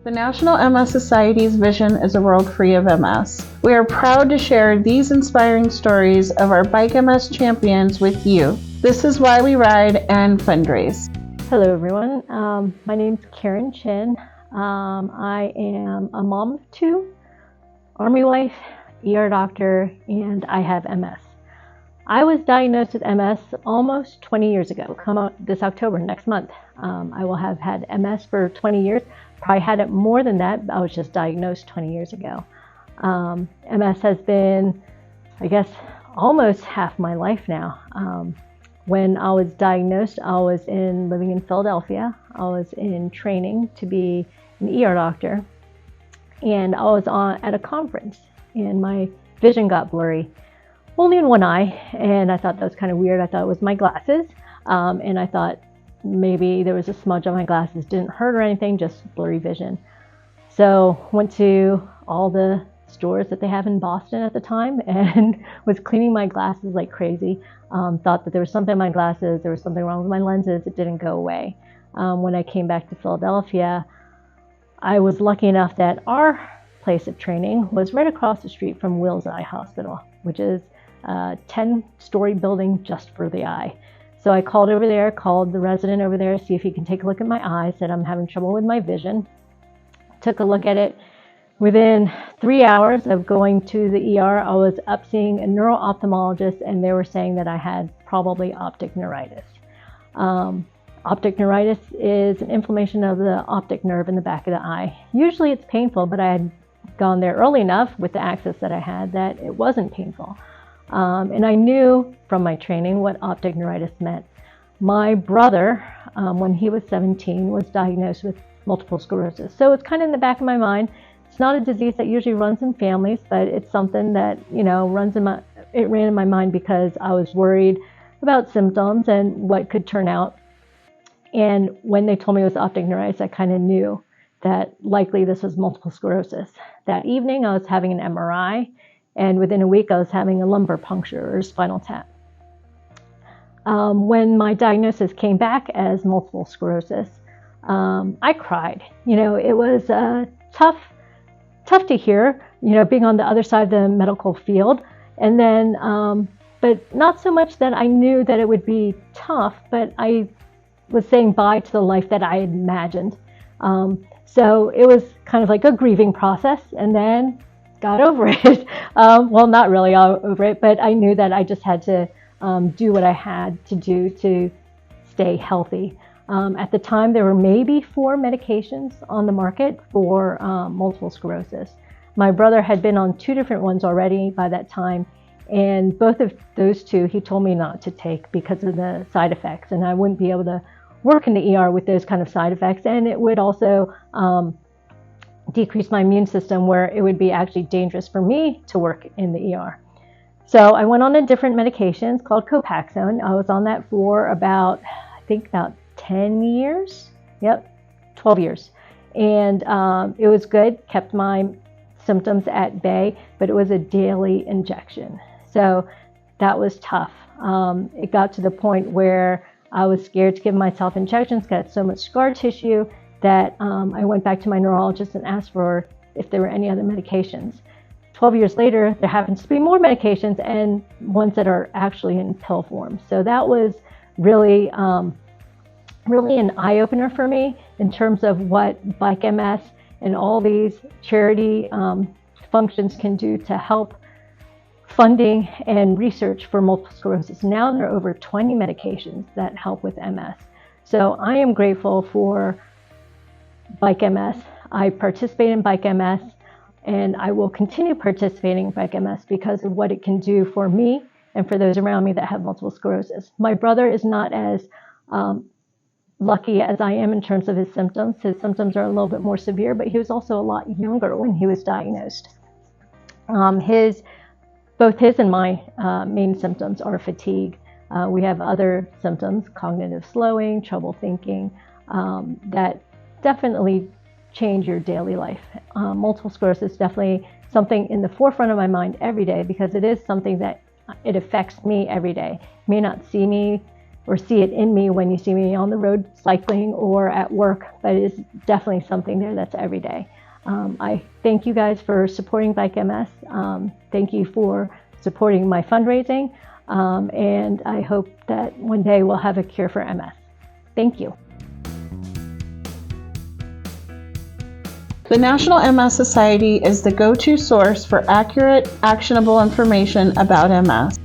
The National MS Society's vision is a world free of MS. We are proud to share these inspiring stories of our Bike MS champions with you. This is why we ride and fundraise. Hello everyone, my name's Karen Chin. I am a mom of two, Army wife, ER doctor, and I have MS. I was diagnosed with MS almost 20 years ago. Come out this October, next month. I will have had MS for 20 years. Probably had it more than that. I was just diagnosed 20 years ago. MS has been, I guess, almost half my life now. When I was diagnosed, I was living in Philadelphia. I was in training to be an ER doctor. And I was at a conference and my vision got blurry. Only in one eye, and I thought that was kind of weird. I thought it was my glasses, and I thought maybe there was a smudge on my glasses. Didn't hurt or anything, just blurry vision. So went to all the stores that they have in Boston at the time and was cleaning my glasses like crazy. Thought that there was something in my glasses, there was something wrong with my lenses. It didn't go away. When I came back to Philadelphia, I was lucky enough that our place of training was right across the street from Wills Eye Hospital, which is a 10-story building just for the eye. So I called over there, called the resident over there, see if he can take a look at my eye, said I'm having trouble with my vision. Took a look at it. Within 3 hours of going to the ER, I was up seeing a neuro-ophthalmologist, and they were saying that I had probably optic neuritis. Optic neuritis is an inflammation of the optic nerve in the back of the eye. Usually it's painful, but I had gone there early enough with the access that I had that it wasn't painful. And I knew from my training what optic neuritis meant. My brother, when he was 17, was diagnosed with multiple sclerosis. So it's kind of in the back of my mind. It's not a disease that usually runs in families, but it's something that, it ran in my mind because I was worried about symptoms and what could turn out. And when they told me it was optic neuritis, I kind of knew that likely this was multiple sclerosis. That evening, I was having an MRI. And within a week, I was having a lumbar puncture or spinal tap. When my diagnosis came back as multiple sclerosis, I cried. It was tough to hear, being on the other side of the medical field. And then, but not so much that I knew that it would be tough, but I was saying bye to the life that I had imagined. So it was kind of like a grieving process, and then got over it. Well, not really over it, but I knew that I just had to do what I had to do to stay healthy. At the time, there were maybe 4 medications on the market for multiple sclerosis. My brother had been on 2 different ones already by that time, and both of those 2 he told me not to take because of the side effects, and I wouldn't be able to work in the ER with those kind of side effects, and it would also decrease my immune system where it would be actually dangerous for me to work in the ER. So I went on a different medications called Copaxone. I was on that for about 10 years. Yep, 12 years. And it was good, kept my symptoms at bay, but it was a daily injection. So that was tough. It got to the point where I was scared to give myself injections, got so much scar tissue that I went back to my neurologist and asked for if there were any other medications. 12 years later, there happens to be more medications and ones that are actually in pill form. So that was really an eye-opener for me in terms of what Bike MS and all these charity functions can do to help funding and research for multiple sclerosis. Now there are over 20 medications that help with MS. So I am grateful for Bike MS. I participate in Bike MS, and I will continue participating in Bike MS because of what it can do for me and for those around me that have multiple sclerosis. My brother is not as lucky as I am in terms of his symptoms. His symptoms are a little bit more severe, but he was also a lot younger when he was diagnosed. Both his and my main symptoms are fatigue. We have other symptoms, cognitive slowing, trouble thinking, that definitely change your daily life. Multiple sclerosis is definitely something in the forefront of my mind every day because it is something that it affects me every day. You may not see me or see it in me when you see me on the road cycling or at work, but it is definitely something there that's every day. I thank you guys for supporting Bike MS. Thank you for supporting my fundraising, and I hope that one day we'll have a cure for MS. Thank you. The National MS Society is the go-to source for accurate, actionable information about MS.